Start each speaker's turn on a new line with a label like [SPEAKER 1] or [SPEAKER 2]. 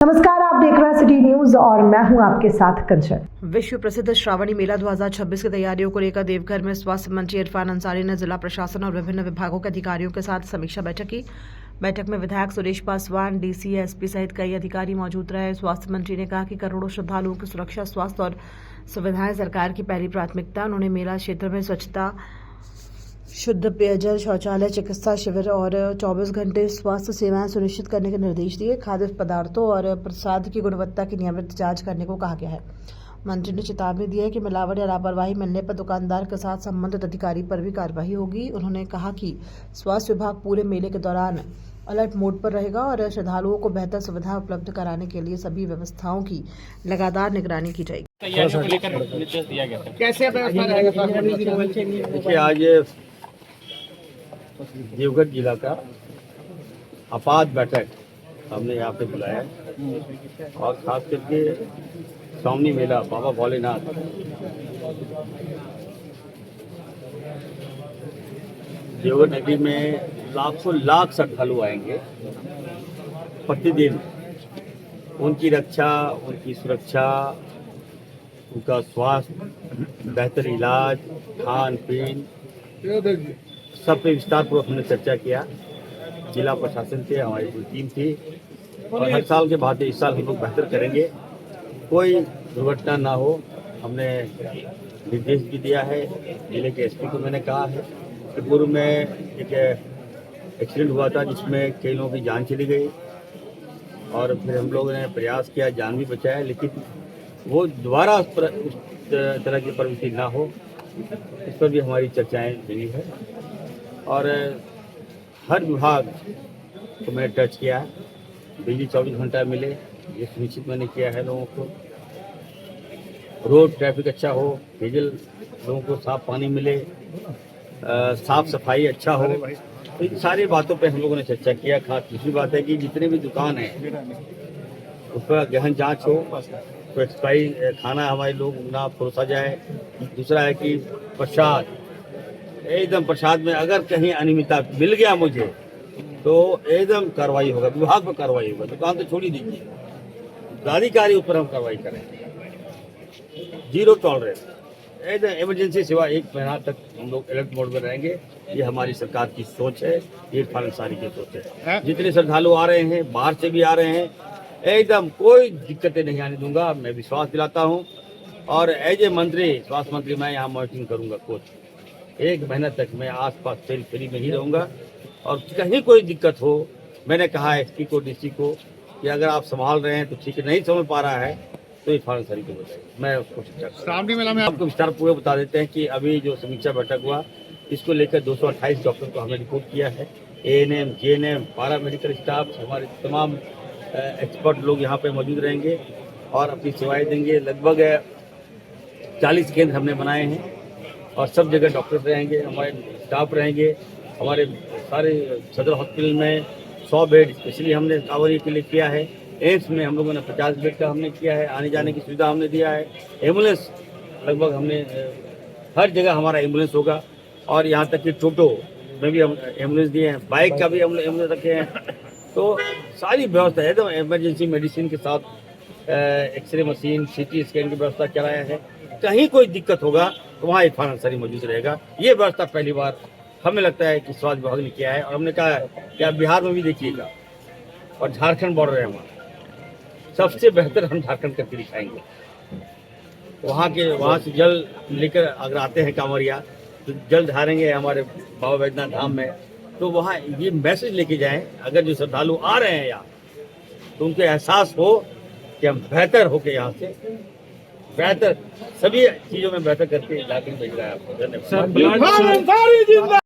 [SPEAKER 1] नमस्कार, आप देख रहे हैं सिटी न्यूज और मैं हूं आपके साथ कंचन।
[SPEAKER 2] विश्व प्रसिद्ध श्रावणी मेला 2026 की तैयारियों को लेकर देवघर में स्वास्थ्य मंत्री इरफान अंसारी ने जिला प्रशासन और विभिन्न विभागों के अधिकारियों के साथ समीक्षा बैठक की। बैठक में विधायक सुरेश पासवान, डीसी, एसपी सहित कई अधिकारी मौजूद रहे। स्वास्थ्य मंत्री ने कहा कि करोड़ों श्रद्धालुओं की सुरक्षा, स्वास्थ्य और सुविधाएं सरकार की पहली प्राथमिकता। उन्होंने मेला क्षेत्र में स्वच्छता, शुद्ध पेयजल, शौचालय, चिकित्सा शिविर और 24 घंटे स्वास्थ्य सेवाएं सुनिश्चित करने के निर्देश दिए। खाद्य पदार्थों और प्रसाद की गुणवत्ता की नियमित जांच करने को कहा गया है। मंत्री ने चेतावनी दी है कि मिलावट या लापरवाही मिलने पर दुकानदार के साथ संबंधित अधिकारी पर भी कार्रवाई होगी। उन्होंने कहा कि स्वास्थ्य विभाग पूरे मेले के दौरान अलर्ट मोड पर रहेगा और श्रद्धालुओं को बेहतर सुविधा उपलब्ध कराने के लिए सभी व्यवस्थाओं की लगातार निगरानी की जाएगी।
[SPEAKER 3] तैयारियों को लेकर निर्देश दिया गया था।
[SPEAKER 4] कैसे व्यवस्था रहेगा?
[SPEAKER 3] देखिए, आज देवघर जिला का आपात बैठक हमने यहाँ पे बुलाया है और खास करके श्रावणी मेला बाबा भोलेनाथ देवघर नदी में लाखों लाख श्रद्धालु आएंगे प्रतिदिन। उनकी रक्षा, उनकी सुरक्षा, उनका स्वास्थ्य, बेहतर इलाज, खान पीन, सब पे विस्तार पूर्वक हमने चर्चा किया। जिला प्रशासन से हमारी पूरी टीम थी और हर साल के बाद इस साल हम लोग बेहतर करेंगे, कोई दुर्घटना ना हो। हमने निर्देश भी दिया है। जिले के एसपी को मैंने कहा है कि पूर्व में एक एक्सीडेंट हुआ था जिसमें कई लोगों की जान चली गई और फिर हम लोगों ने प्रयास किया, जान भी बचाया, लेकिन वो दोबारा उस तरह की प्रवृत्ति ना हो, इस पर भी हमारी चर्चाएं हुई है। और हर विभाग को मैंने टच किया है। बिजली 24 घंटा मिले, ये सुनिश्चित मैंने किया है लोगों को। रोड ट्रैफिक अच्छा हो, पेयजल लोगों को साफ पानी मिले, साफ सफाई अच्छा हो। तो इन सारी बातों पे हम लोगों ने चर्चा किया। खास दूसरी बात है कि जितने भी दुकान हैं उस पर गहन जाँच हो, तो एक्सपायरी खाना हमारे लोग ना परोसा जाए। दूसरा है कि प्रसाद, एकदम प्रसाद में अगर कहीं अनियमितता मिल गया मुझे तो एकदम कार्रवाई होगा, विभाग पर कार्रवाई होगा। दुकान तो छोड़ ही दीजिए, अधिकारी ऊपर हम कार्रवाई करेंगे। जीरो टॉलरेंस, एकदम इमरजेंसी सेवा 1 महीना तक हम लोग अलर्ट मोड में रहेंगे। ये हमारी सरकार की सोच है, ये इरफान अंसारी की सोच है। जितने श्रद्धालु आ रहे हैं, बाहर से भी आ रहे हैं, एकदम कोई दिक्कतें नहीं आने दूंगा, मैं विश्वास दिलाता हूँ। और एज ए मंत्री, स्वास्थ्य मंत्री, मैं यहाँ मॉनिटरिंग करूँगा। कुछ 1 महीना तक मैं आसपास फ्री में ही रहूँगा और कहीं कोई दिक्कत हो, मैंने कहा है एसपी को, डीसी को कि अगर आप संभाल रहे हैं तो ठीक है, नहीं संभाल पा रहा है तो इरफान अंसारी को बताइए, मैं उसको
[SPEAKER 4] श्रावणी मेला में
[SPEAKER 3] आपको विस्तार पूर्वक बता देते हैं कि अभी जो समीक्षा बैठक हुआ, इसको लेकर 228 डॉक्टर को हमने रिपोर्ट किया है। ANM, JNM, पारा मेडिकल स्टाफ, हमारे तमाम एक्सपर्ट लोग यहाँ पे मौजूद रहेंगे और अपनी सेवाएं देंगे। लगभग 40 केंद्र हमने बनाए हैं और सब जगह डॉक्टर रहेंगे, हमारे स्टाफ रहेंगे। हमारे सारे सदर हॉस्पिटल में 100 बेड स्पेशली हमने कांवरिया के लिए किया है। एम्स में हम लोगों ने 50 बेड का हमने किया है, आने जाने की सुविधा हमने दिया है। एम्बुलेंस लगभग हमने हर जगह हमारा एम्बुलेंस होगा और यहाँ तक कि टोटो में भी हम एम्बुलेंस दिए हैं, बाइक का भी एम्बुलेंस रखे हैं। तो सारी व्यवस्था है, तो इमरजेंसी मेडिसिन के साथ एक्सरे मशीन, CT स्कैन की व्यवस्था कराया है। कहीं कोई दिक्कत होगा तो वहाँ इरफान अंसारी मौजूद रहेगा। ये व्यवस्था पहली बार हमें लगता है कि स्वास्थ्य विभाग ने किया है और हमने कहा है कि आप बिहार में भी देखिएगा और झारखंड बॉर्डर है हमारा, सबसे बेहतर हम झारखंड करके दिखाएंगे। वहाँ से जल लेकर अगर आते हैं कांवरिया तो जल ढारेंगे हमारे बाबा बैद्यनाथ धाम में, तो वहाँ ये मैसेज लेके जाएं, अगर जो श्रद्धालु आ रहे हैं यहाँ तो उनको एहसास हो कि हम बेहतर होके यहाँ से बेहतर सभी चीजों में बेहतर करके लाके भेज रहा है आपको। धन्यवाद।